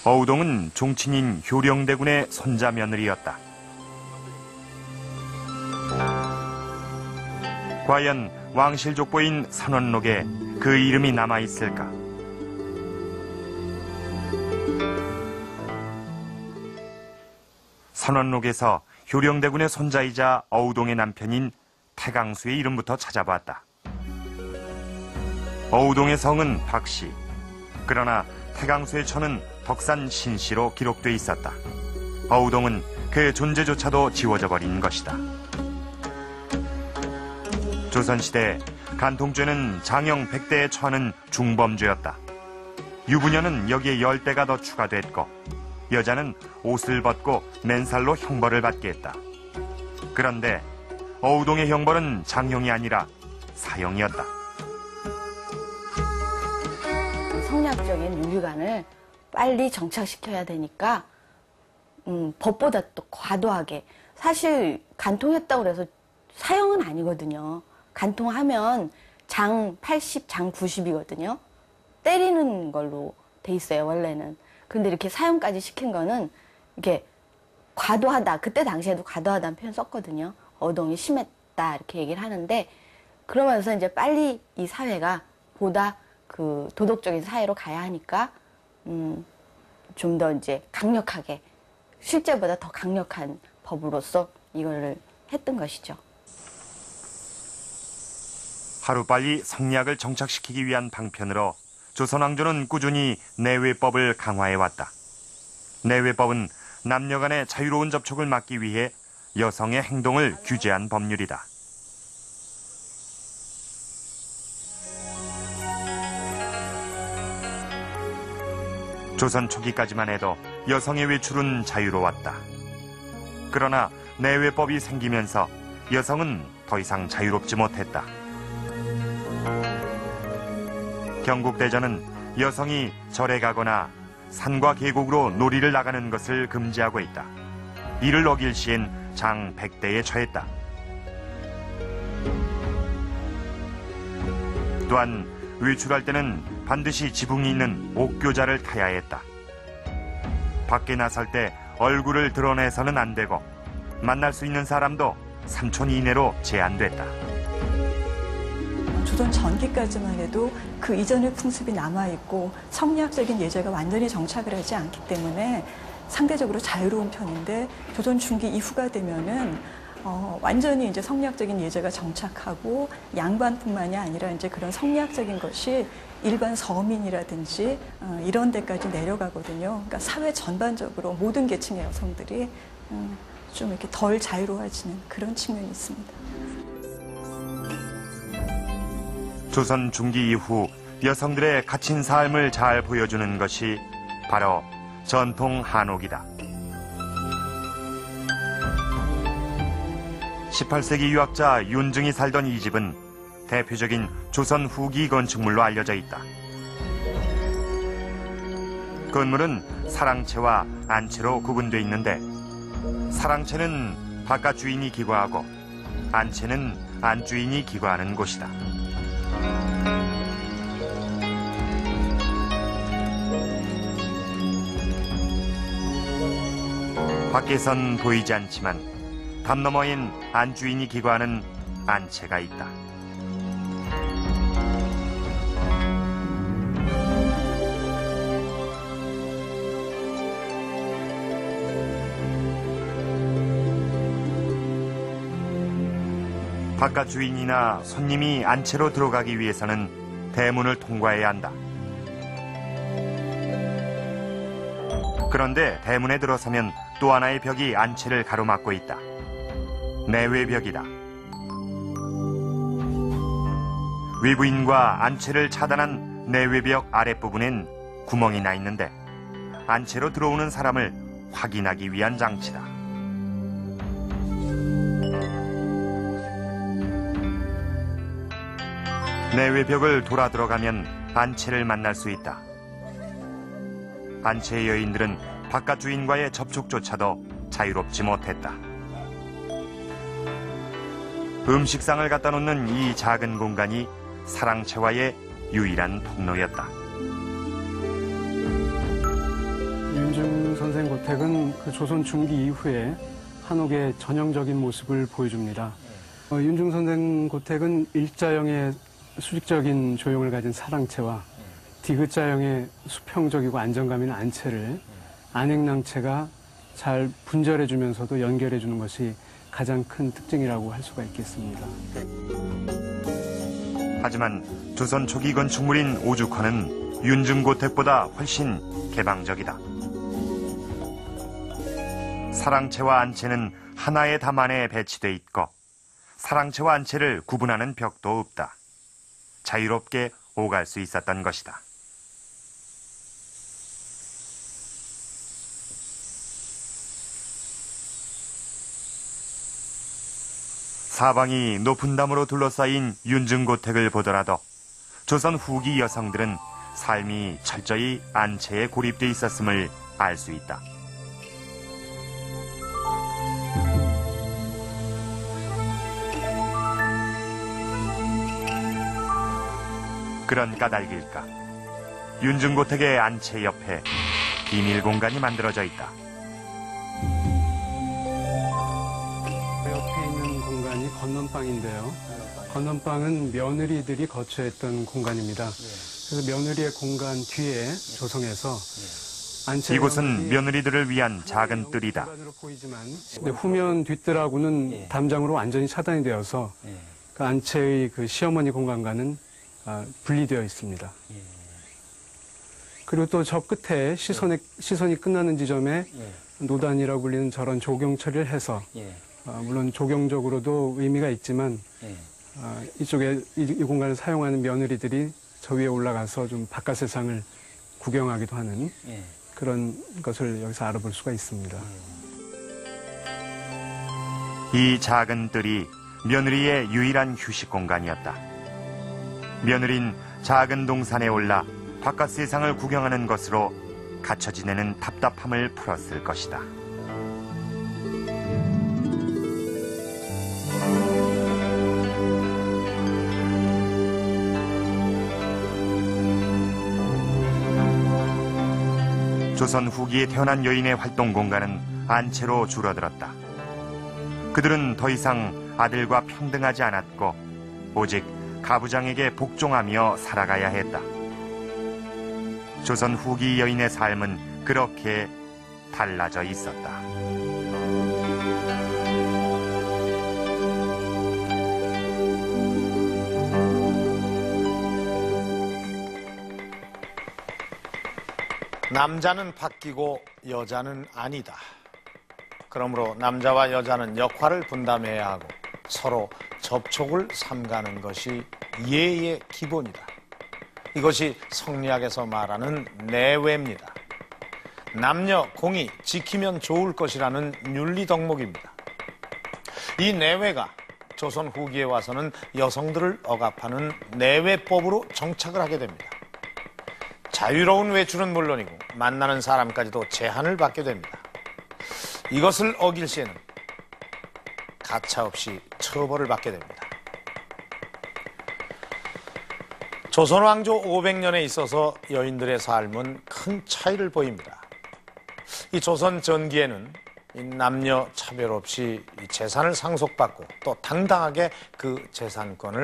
어우동은 종친인 효령대군의 손자 며느리였다. 과연 왕실족보인 선원록에 그 이름이 남아있을까? 선원록에서 효령대군의 손자이자 어우동의 남편인 태강수의 이름부터 찾아봤다. 어우동의 성은 박씨, 그러나 태강수의 처는 덕산 신씨로 기록돼 있었다. 어우동은 그 존재조차도 지워져 버린 것이다. 조선시대 간통죄는 장형 100대에 처하는 중범죄였다. 유부녀는 여기에 10대가 더 추가됐고 여자는 옷을 벗고 맨살로 형벌을 받게 했다. 그런데 어우동의 형벌은 장형이 아니라 사형이었다. 성리학적인 윤리관을 빨리 정착시켜야 되니까 법보다 또 과도하게, 사실 간통했다고 해서 사형은 아니거든요. 간통하면 장 80, 장 90이거든요. 때리는 걸로 돼 있어요, 원래는. 근데 이렇게 사형까지 시킨 거는 이게 과도하다. 그때 당시에도 과도하다는 표현 썼거든요. 어동이 심했다 이렇게 얘기를 하는데, 그러면서 이제 빨리 이 사회가 보다 그 도덕적인 사회로 가야 하니까 좀 더 이제 강력하게, 실제보다 더 강력한 법으로서 이거를 했던 것이죠. 하루빨리 성리학을 정착시키기 위한 방편으로 조선왕조는 꾸준히 내외법을 강화해왔다. 내외법은 남녀 간의 자유로운 접촉을 막기 위해 여성의 행동을 규제한 법률이다. 조선 초기까지만 해도 여성의 외출은 자유로웠다. 그러나 내외법이 생기면서 여성은 더 이상 자유롭지 못했다. 경국대전은 여성이 절에 가거나 산과 계곡으로 놀이를 나가는 것을 금지하고 있다. 이를 어길 시엔 장 100대에 처했다. 또한 외출할 때는 반드시 지붕이 있는 옥교자를 타야 했다. 밖에 나설 때 얼굴을 드러내서는 안 되고 만날 수 있는 사람도 3촌 이내로 제한됐다. 조선 전기까지만 해도 그 이전의 풍습이 남아있고 성리학적인 예제가 완전히 정착을 하지 않기 때문에 상대적으로 자유로운 편인데, 조선 중기 이후가 되면은 완전히 이제 성리학적인 예제가 정착하고 양반뿐만이 아니라 이제 그런 성리학적인 것이 일반 서민이라든지 이런 데까지 내려가거든요. 그러니까 사회 전반적으로 모든 계층의 여성들이 좀 이렇게 덜 자유로워지는 그런 측면이 있습니다. 조선 중기 이후 여성들의 갇힌 삶을 잘 보여주는 것이 바로 전통 한옥이다. 18세기 유학자 윤증이 살던 이 집은 대표적인 조선 후기 건축물로 알려져 있다. 건물은 사랑채와 안채로 구분돼 있는데, 사랑채는 바깥 주인이 기거하고 안채는 안주인이 기거하는 곳이다. 밖에선 보이지 않지만 담 너머엔 안주인이 기거하는 안채가 있다. 바깥 주인이나 손님이 안채로 들어가기 위해서는 대문을 통과해야 한다. 그런데 대문에 들어서면 또 하나의 벽이 안채를 가로막고 있다. 내외벽이다. 외부인과 안채를 차단한 내외벽 아랫부분엔 구멍이 나 있는데, 안채로 들어오는 사람을 확인하기 위한 장치다. 내외벽을 돌아 들어가면 안채를 만날 수 있다. 안채의 여인들은 바깥 주인과의 접촉조차도 자유롭지 못했다. 음식상을 갖다 놓는 이 작은 공간이 사랑채와의 유일한 통로였다. 윤중 선생 고택은 그 조선 중기 이후에 한옥의 전형적인 모습을 보여줍니다. 윤중 선생 고택은 일자형의 수직적인 조형을 가진 사랑채와 디귿자형의 수평적이고 안정감 있는 안채를 안행낭채가 잘 분절해주면서도 연결해주는 것이 가장 큰 특징이라고 할 수가 있겠습니다. 하지만 조선 초기 건축물인 오죽헌은 윤중고택보다 훨씬 개방적이다. 사랑채와 안채는 하나의 담 안에 배치돼 있고 사랑채와 안채를 구분하는 벽도 없다. 자유롭게 오갈 수 있었던 것이다. 사방이 높은 담으로 둘러싸인 윤중고택을 보더라도 조선 후기 여성들은 삶이 철저히 안채에 고립돼 있었음을 알 수 있다. 그런 까닭일까? 윤중고택의 안채 옆에 비밀 공간이 만들어져 있다. 옆에 있는 공간이 건넌방인데요. 건넌방은 며느리들이 거처했던 공간입니다. 그래서 며느리의 공간 뒤에 조성해서 이곳은 며느리들을 위한 작은 뜰이다. 근데 후면 뒷뜰하고는 담장으로 완전히 차단이 되어서 그 안채의 그 시어머니 공간과는 분리되어 있습니다. 그리고 또 저 끝에 시선이 끝나는 지점에 노단이라고 불리는 저런 조경 처리를 해서 물론 조경적으로도 의미가 있지만 이쪽에 이 공간을 사용하는 며느리들이 저 위에 올라가서 좀 바깥 세상을 구경하기도 하는 그런 것을 여기서 알아볼 수가 있습니다. 이 작은 뜰이 며느리의 유일한 휴식 공간이었다. 며느린 작은 동산에 올라 바깥 세상을 구경하는 것으로 갇혀 지내는 답답함을 풀었을 것이다. 조선 후기에 태어난 여인의 활동 공간은 안채로 줄어들었다. 그들은 더 이상 아들과 평등하지 않았고 오직 가부장에게 복종하며 살아가야 했다. 조선 후기 여인의 삶은 그렇게 달라져 있었다. 남자는 바뀌고 여자는 아니다. 그러므로 남자와 여자는 역할을 분담해야 하고 서로 접촉을 삼가는 것이 예의 기본이다. 이것이 성리학에서 말하는 내외입니다. 남녀 공히 지키면 좋을 것이라는 윤리 덕목입니다. 이 내외가 조선 후기에 와서는 여성들을 억압하는 내외법으로 정착을 하게 됩니다. 자유로운 외출은 물론이고 만나는 사람까지도 제한을 받게 됩니다. 이것을 어길 시에는 가차없이 처벌을 받게 됩니다. 조선 왕조 500년에 있어서 여인들의 삶은 큰 차이를 보입니다. 이 조선 전기에는 남녀 차별 없이 재산을 상속받고 또 당당하게 그 재산권을